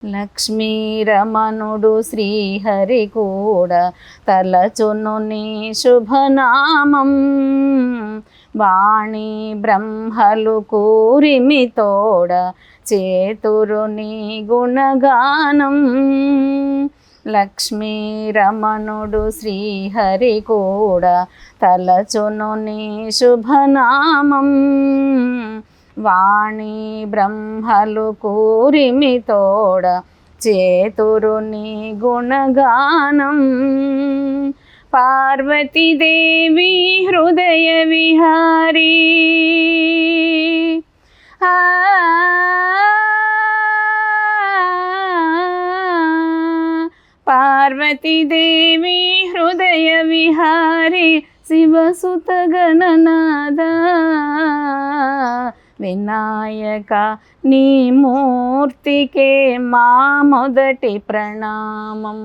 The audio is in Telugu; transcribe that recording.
లక్ష్మీరమణుడు శ్రీహరి కూడా తలచును నీ శుభనామం. వాణి బ్రహ్మలు కూరిమి తోడ చేతురు నీ గుణగానం. లక్ష్మీరమణుడు శ్రీహరి కూడా తలచును నీ శుభనామం. వాణి బ్రహ్మలు కూరిమి తోడ చేతురు నీ గుణగానం. పార్వతీదేవి హృదయ విహారీ పార్వతీదేవి హృదయ విహారీ శివసుత గణనాద వినాయక నీ మూర్తికే మా మొదటి ప్రణామం.